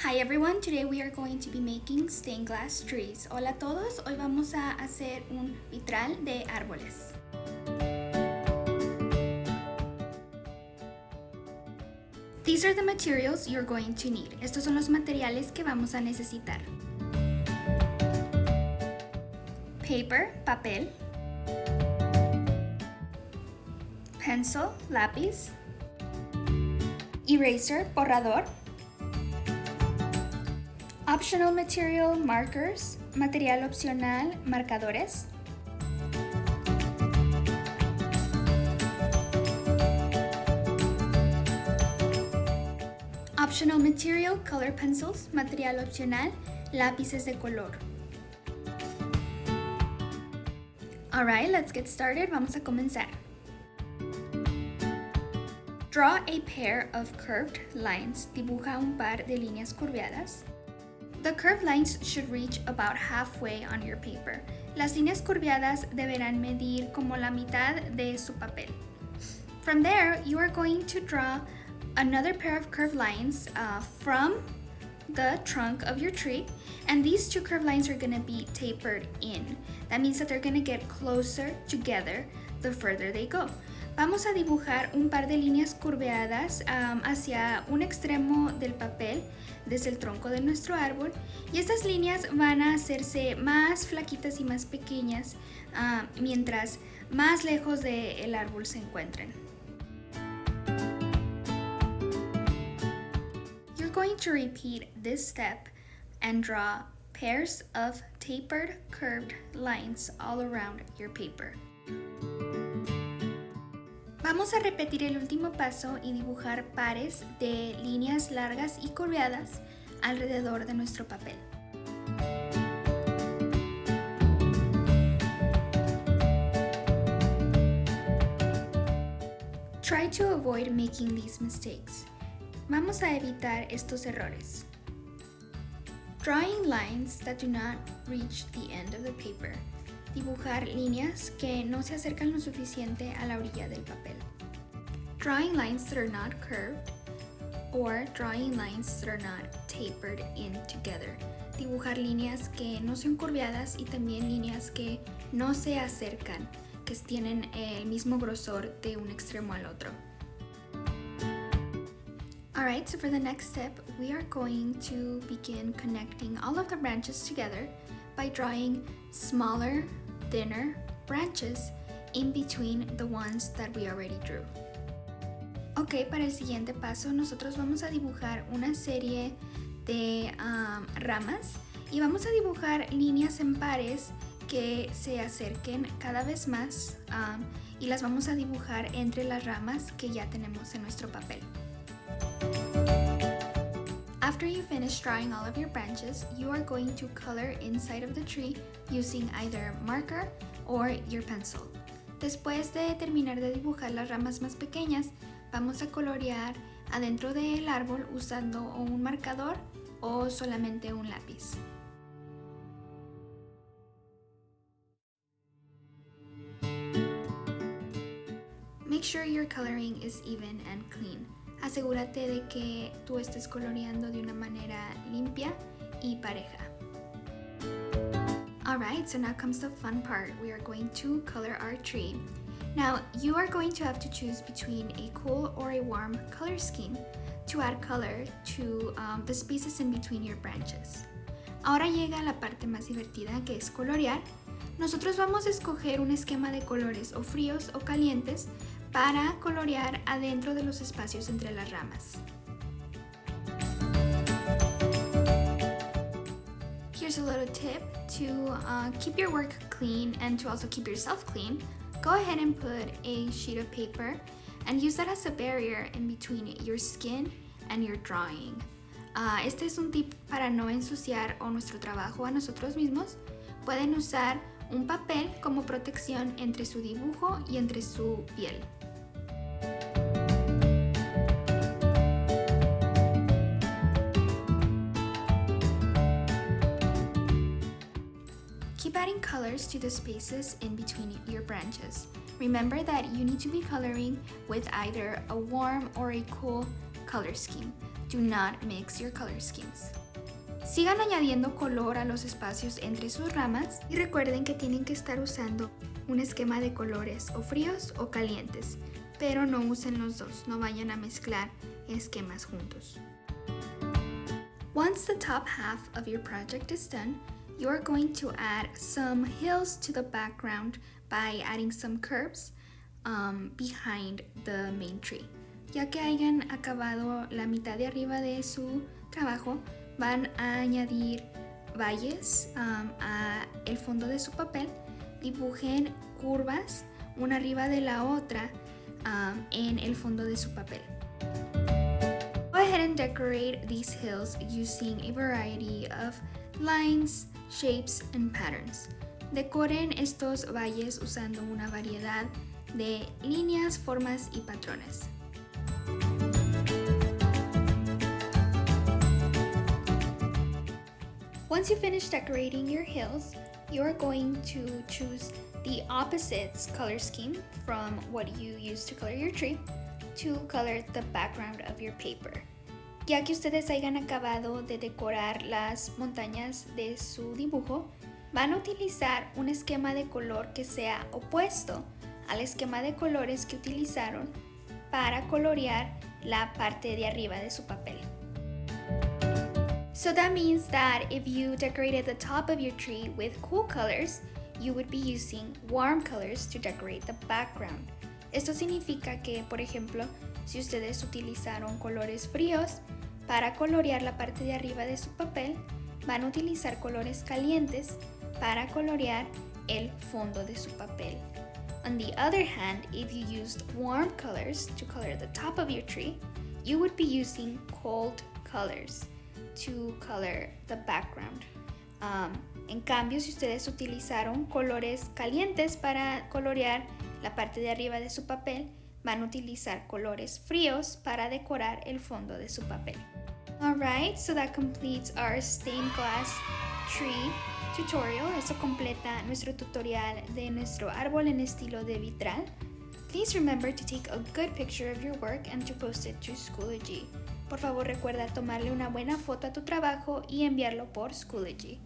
Hi everyone, today we are going to be making stained glass trees. Hola a todos, hoy vamos a hacer un vitral de árboles. These are the materials you're going to need. Estos son los materiales que vamos a necesitar. Paper, papel. Pencil, lápiz. Eraser, borrador. Optional material, markers. Material opcional, marcadores. Optional material, color pencils. Material opcional, lápices de color. Alright, let's get started. Vamos a comenzar. Draw a pair of curved lines. Dibuja un par de líneas curveadas. The curved lines should reach about halfway on your paper. Las líneas curveadas deberán medir como la mitad de su papel. From there, you are going to draw another pair of curved lines from the trunk of your tree, and these two curved lines are going to be tapered in. That means that they're going to get closer together the further they go. Vamos a dibujar un par de líneas curveadas hacia un extremo del papel desde el tronco de nuestro árbol, y estas líneas van a hacerse más flaquitas y más pequeñas mientras más lejos del árbol se encuentren. You're going to repeat this step and draw pairs of tapered curved lines all around your paper. Vamos a repetir el último paso y dibujar pares de líneas largas y curveadas alrededor de nuestro papel. Try to avoid making these mistakes. Vamos a evitar estos errores. Drawing lines that do not reach the end of the paper. Dibujar líneas que no se acercan lo suficiente a la orilla del papel. Drawing lines that are not curved or drawing lines that are not tapered in together. Dibujar líneas que no son curveadas y también líneas que no se acercan, que tienen el mismo grosor de un extremo al otro. Alright, so for the next step, we are going to begin connecting all of the branches together by drawing smaller, thinner branches in between the ones that we already drew. Ok, para el siguiente paso nosotros vamos a dibujar una serie de ramas y vamos a dibujar líneas en pares que se acerquen cada vez más y las vamos a dibujar entre las ramas que ya tenemos en nuestro papel. After you finish drawing all of your branches, you are going to color inside of the tree using either marker or your pencil. Después de terminar de dibujar las ramas más pequeñas, vamos a colorear adentro del árbol usando un marcador o solamente un lápiz. Make sure your coloring is even and clean. Asegúrate de que tú estés coloreando de una manera limpia y pareja. Alright, so now comes the fun part. We are going to color our tree. Now, you are going to have to choose between a cool or a warm color scheme to add color to the spaces in between your branches. Ahora llega la parte más divertida, que es colorear. Nosotros vamos a escoger un esquema de colores o fríos o calientes para colorear adentro de los espacios entre las ramas. Here's a little tip to keep your work clean and to also keep yourself clean. Go ahead and put a sheet of paper and use that as a barrier in between your skin and your drawing. Este es un tip para no ensuciar nuestro trabajo a nosotros mismos. Pueden usar un papel como protección entre su dibujo y entre su piel. Keep adding colors to the spaces in between your branches. Remember that you need to be coloring with either a warm or a cool color scheme. Do not mix your color schemes. Sigan añadiendo color a los espacios entre sus ramas y recuerden que tienen que estar usando un esquema de colores o fríos o calientes, pero no usen los dos, no vayan a mezclar esquemas juntos. Once the top half of your project is done, you are going to add some hills to the background by adding some curves behind the main tree. Ya que hayan acabado la mitad de arriba de su trabajo, van a añadir valles a el fondo de su papel. Dibujen curvas una arriba de la otra en el fondo de su papel. Go ahead and decorate these hills using a variety of lines, shapes, and patterns. Decoren estos valles usando una variedad de líneas, formas y patrones. Once you finish decorating your hills, you are going to choose the opposites color scheme from what you use to color your tree to color the background of your paper. Ya que ustedes hayan acabado de decorar las montañas de su dibujo, van a utilizar un esquema de color que sea opuesto al esquema de colores que utilizaron para colorear la parte de arriba de su papel. So that means that if you decorated the top of your tree with cool colors, you would be using warm colors to decorate the background. Esto significa que, por ejemplo, si ustedes utilizaron colores fríos para colorear la parte de arriba de su papel, van a utilizar colores calientes para colorear el fondo de su papel. On the other hand, if you used warm colors to color the top of your tree, you would be using cold colors to color the background. En cambio, si ustedes utilizaron colores calientes para colorear la parte de arriba de su papel, van a utilizar colores fríos para decorar el fondo de su papel. Alright, so that completes our stained glass tree tutorial. Eso completa nuestro tutorial de nuestro árbol en estilo de vitral. Please remember to take a good picture of your work and to post it to Schoology. Por favor, recuerda tomarle una buena foto a tu trabajo y enviarlo por Schoology.